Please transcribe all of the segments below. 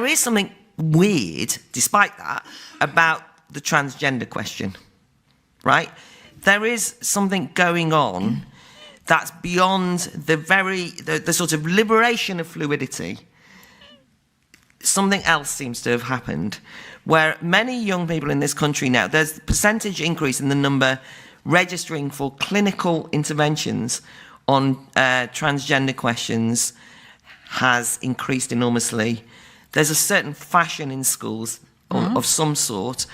There is something weird, despite that, about the transgender question, right? There is something going on that's beyond the sort of liberation of fluidity. Something else seems to have happened, where many young people in this country now, there's a percentage increase in the number registering for clinical interventions on transgender questions has increased enormously. There's a certain fashion in schools of some sort,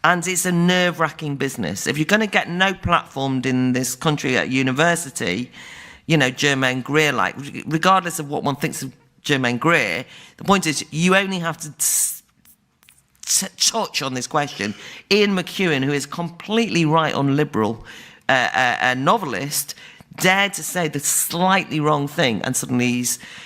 and it's a nerve-wracking business. If you're going to get no platformed in this country at university, you know, Germaine Greer, like, regardless of what one thinks of Germaine Greer, the point is you only have to touch on this question. Ian McEwan, who is completely right on liberal, a novelist, dared to say the slightly wrong thing, and suddenly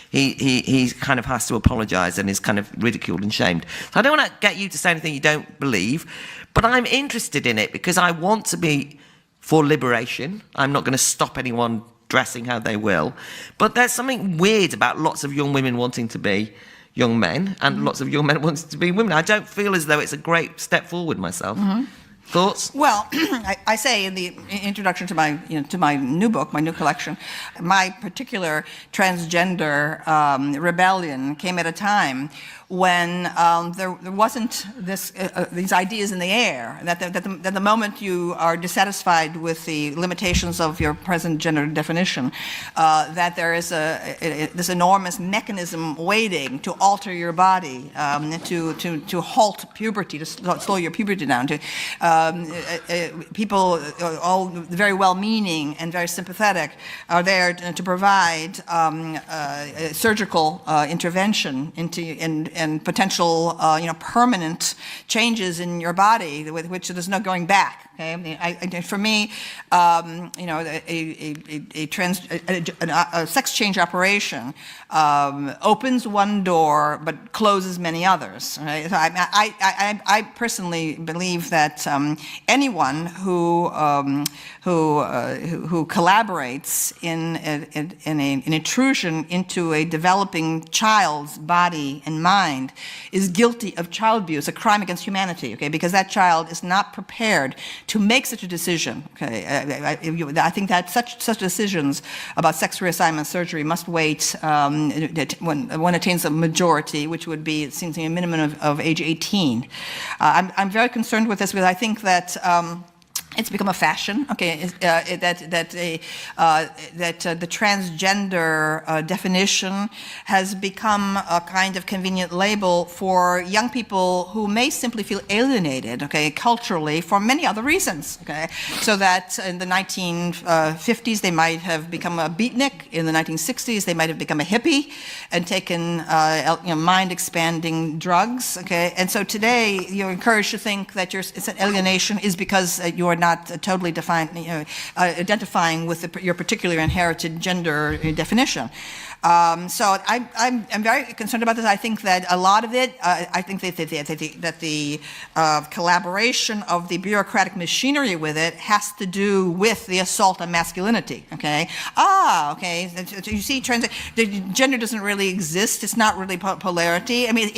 he kind of has to apologise and is kind of ridiculed and shamed. So I don't want to get you to say anything you don't believe, but I'm interested in it because I want to be for liberation. I'm not going to stop anyone dressing how they will, but there's something weird about lots of young women wanting to be young men and lots of young men wanting to be women. I don't feel as though it's a great step forward myself. Thoughts? Well, I say in the introduction to my new book, my new collection, my particular transgender rebellion came at a time when there wasn't these ideas in the air, that the moment you are dissatisfied with the limitations of your present gender definition, that there is this enormous mechanism waiting to alter your body, to halt puberty, to slow your puberty down. People, all very well-meaning and very sympathetic, are there to provide surgical intervention and potential, permanent changes in your body with which there's no going back. Okay? For me, a sex change operation opens one door but closes many others. Right? So I personally believe that anyone who collaborates in an intrusion into a developing child's body and mind is guilty of child abuse, a crime against humanity. Okay, because that child is not prepared to make such a decision. Okay, I think that such decisions about sex reassignment surgery must wait when one attains a majority, which would be, it seems to me, a minimum of age 18. I'm very concerned with this because I think that it's become a fashion, okay, that the transgender definition has become a kind of convenient label for young people who may simply feel alienated, okay, culturally for many other reasons, okay. So that in the 1950s they might have become a beatnik, in the 1960s they might have become a hippie and taken mind-expanding drugs, okay. And so today you're encouraged to think that it's an alienation is because you are not totally identifying with your particular inherited gender definition. So I'm very concerned about this. I think that a lot of it, I think that the collaboration of the bureaucratic machinery with it has to do with the assault on masculinity, okay? Okay, so you see, the gender doesn't really exist. It's not really polarity. I mean,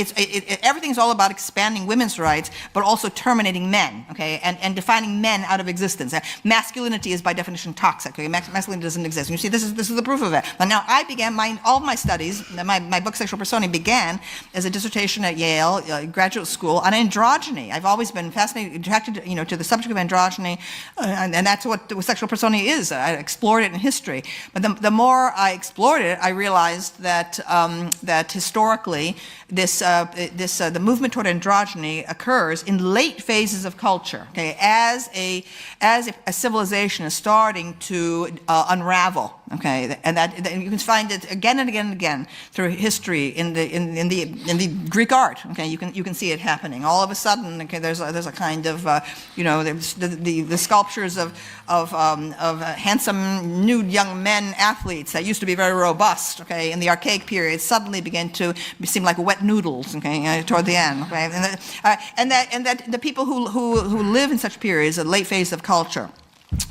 everything's all about expanding women's rights, but also terminating men, okay? And defining men out of existence. Masculinity is by definition toxic, okay? Masculinity doesn't exist. And you see, this is the proof of it. And now I began all of my studies, my book Sexual Personae began as a dissertation at Yale graduate school on androgyny. I've always been fascinated, attracted to the subject of androgyny, and that's what sexual personae is. I explored it in history. But the more I explored it, I realized that that historically the movement toward androgyny occurs in late phases of culture, okay, as a civilization is starting to unravel, okay, and that you can find it again and again and again through history in the Greek art, okay, you can see it happening. All of a sudden, okay, there's a kind of there's the sculptures of handsome nude young men athletes that used to be very robust, okay, in the archaic period suddenly began to seem like wet noodles, okay, toward the end, okay, and that the people who live in such periods, a late phase of culture,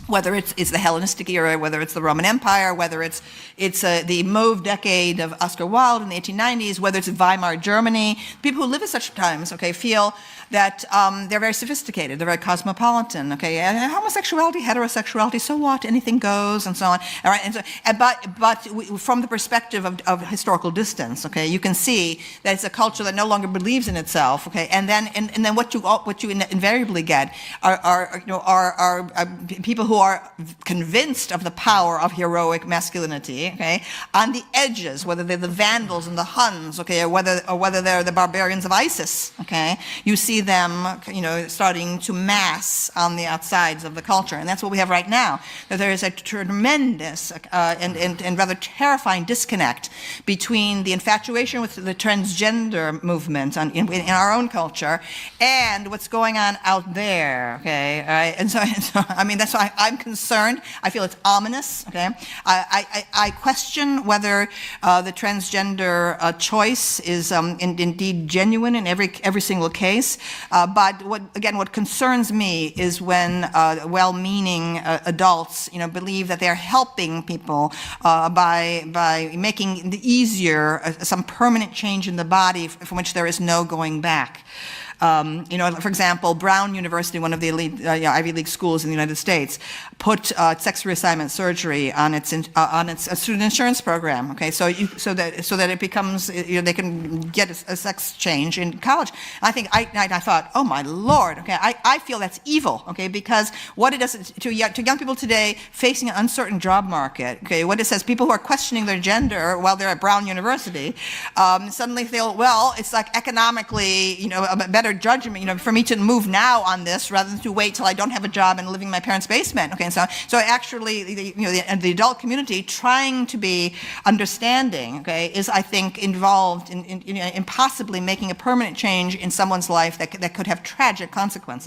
whether it's the Hellenistic era, whether it's the Roman Empire, whether it's the mauve decade of Oscar Wilde in the 1890s, whether it's Weimar Germany. People who live at such times, okay, feel that they're very sophisticated, they're very cosmopolitan, okay, and homosexuality, heterosexuality, so what, anything goes, and so on, all right, and so, but from the perspective of historical distance, okay, you can see that it's a culture that no longer believes in itself, okay, and then what you invariably get are people who are convinced of the power of heroic masculinity, okay, on the edges, whether they're the Vandals and the Huns, okay, or whether they're the barbarians of ISIS, okay, you see them, starting to mass on the outsides of the culture, and that's what we have right now. That there is a tremendous and rather terrifying disconnect between the infatuation with the transgender movement in our own culture and what's going on out there, okay, all right, and so I mean that's why I'm concerned. I feel it's ominous, okay. I question whether the transgender choice is indeed genuine in every single case. But what concerns me is when well-meaning adults, believe that they're helping people by making it easier some permanent change in the body from which there is no going back. For example, Brown University, one of the elite Ivy League schools in the United States, put sex reassignment surgery on its student insurance program. Okay, so that it becomes they can get a sex change in college. I thought, oh my Lord, okay, I feel that's evil. Okay, because what it does to young people today facing an uncertain job market. Okay, what it says, people who are questioning their gender while they're at Brown University suddenly feel, well, it's like economically, a better judgment, for me to move now on this rather than to wait till I don't have a job and living in my parents' basement. Okay, and so actually, the adult community trying to be understanding, okay, is, I think, involved in possibly making a permanent change in someone's life that could have tragic consequences.